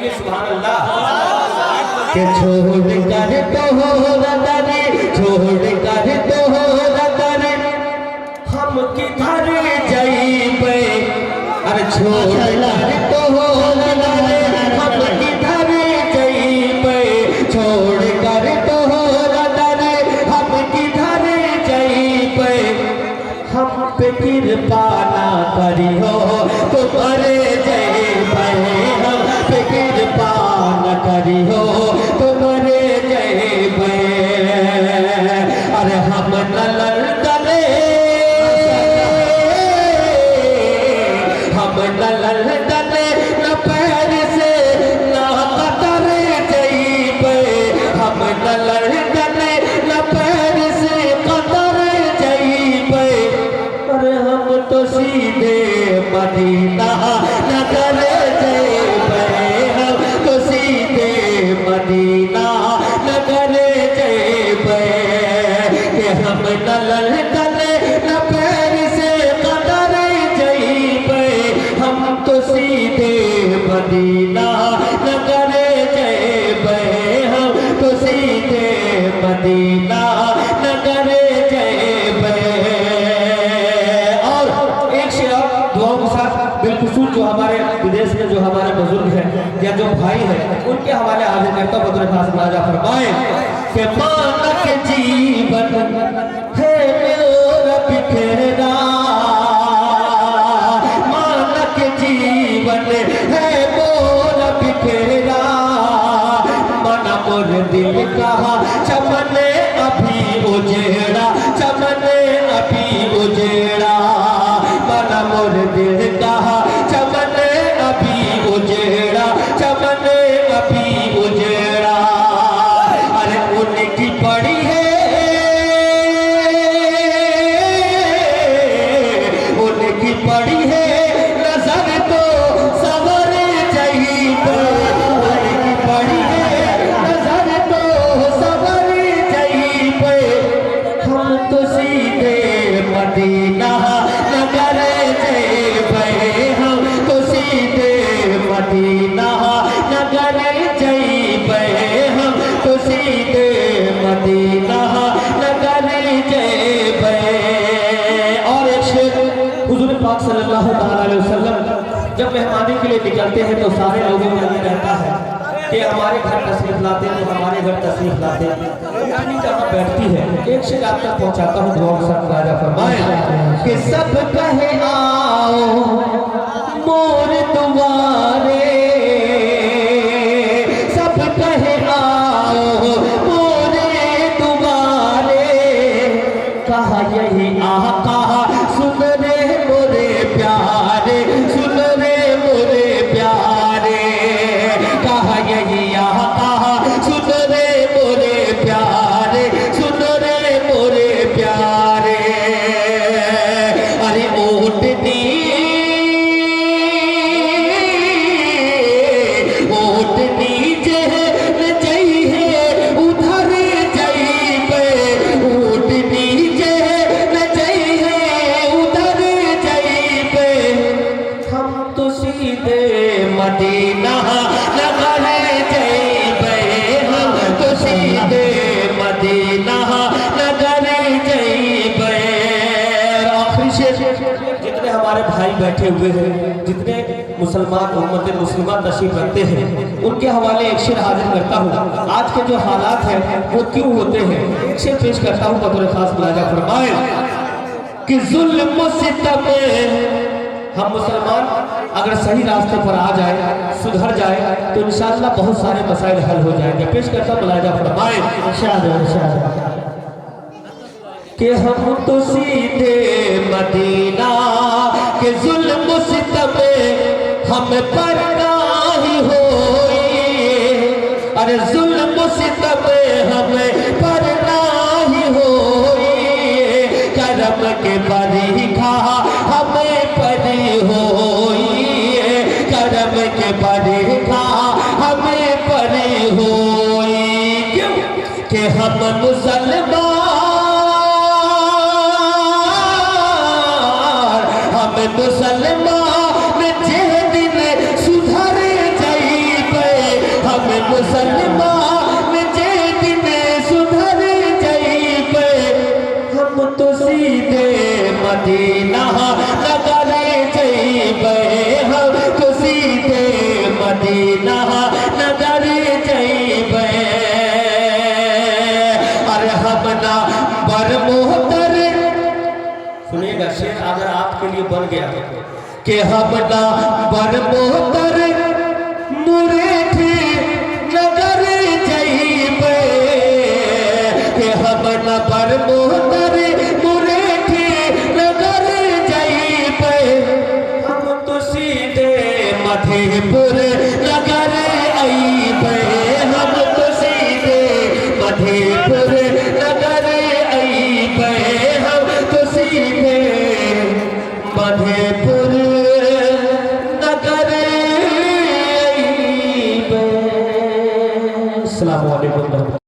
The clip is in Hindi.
गाइए सुभान अल्लाह। के छोड़ कर तो हो रतने, छोड़ कर तो हो रतने, हम किधर जाइबे। अरे छोड़ कर तो हो रतने, हम किधर जाइबे। छोड़ कर तो हो रतने, हम किधर जाइबे। हम पे कृपा ना करियो तो मरे जाइबे। हम पे कृपा न करियो तो मरे जाइबे। अरे हम न लड़ने, हम न लड़ने न पैर से ना कतर जाइबे। हम न लड़ने न पैर से कतर जाइबे। अरे हम तो सीधे मदीना नगर जाइबे। हम तो सीधे मदीना नगर जाइबे। कि हम न लड़ने न पैर से कतर जाइबे। हम तो सीधे मदीना नगर जाइबे। हम तो सीधे मदीना नगर जाइबे। और एक शेर दुआओं के साथ बिलखुसूस जो हमारे विदेश में जो हमारे बुजुर्ग हैं या जो भाई हैं उनके हवाले हाजिर करता हूं। बतौर खास राजा फरमाए कि मानक जीवन है मेरा बिखरा। मानक जीवन है मोरा बिखरा। मन मोर दिल कहा चमने अभी उजेड़ा। चमने अभी उजेड़ा। मन मोर दिल कहा चमने अभी उजेड़ा। चमने अभी उजेड़ा। अरे उनकी पड़ी है, उनकी पड़ी है नजर तो सवर जाइबे। उनकी पड़ी है नजर तो सवर जाइबे। हम तो सीधे मदीना नगर जाइबे। हम तो सीधे मदीना नगर जाइबे। हम तो सीधे मदीना नगर जाइबे। और एक शेर हुजूर पाक सल्लल्लाहु अलैहि वसल्लम जब मेहमानी के लिए निकलते हैं तो सारे लोगों को ये रहता है कि हमारे घर तशरीफ लाते हैं, तो हमारे घर तशरीफ लाते हैं। यानी जहाँ बैठती है एक शेर आप तक पहुँचाता हूँ। दुआ के साथ राजा फरमाए कि सब कहे आओ मोर दुआरे। सब कहे आओ मोरे दुआरे। कहा यही आका सुन रे मोरे प्यारे। सुन रे मोरे प्यारे। कहा यही आका सुन रे मोरे प्यारे। सुन रे मोरे प्यारे। अरे ओटनी ओटनी जेहन जइहे उधर जाइबे। ओटनी जेहन जइहे उधर जाइबे। हम तो सीधे मदीना नगर जाइबे। हम तो सीधे मदीना नगर जाइबे। आखिरी शेर जितने हमारे भाई बैठे हुए हैं, जितने मुसलमान उम्मत मुस्लिमा तशरीफ रखते हैं, उनके हवाले एक शेर हाजिर करता हूँ। आज के जो हालात हैं वो क्यों होते हैं एक शेर पेश करता हूँ। बतौर खास राजा फरमाए कि जुल्म सितम हम मुसलमान अगर सही रास्ते पर आ जाए, सुधर जाए तो इंशाअल्लाह बहुत सारे मसाइल हल हो जाएंगे। पेश करता हूँ राजा फरमाए कि हम तो सीधे मदीना के जुल्म सितम हम पर नाही होई। अरे जुल्म सितम हम पर नाही होई। करम के बरीखा हमें परी होई। करम के बरीखा हमें परी होई। क्यों कि हम मुसलमान मुसलमान जे दिन सुधर जाइबे। मदीना नगर जइबे अरे हमना बर मोहतर सुनिएगा शेर अगर आपके लिए बन गया कि हमना बर मोहतर मुरेठी नगर जइबे कि हमना बर मोहतर मुरेठी नगर जइबे हम तो सीधे मधेपुर नगर अइबे हम तो सीधे मधेपुर नगर अइबे हम तो सीधे मधेपुर नगर अइबे। अस्सलामु अलैकुम।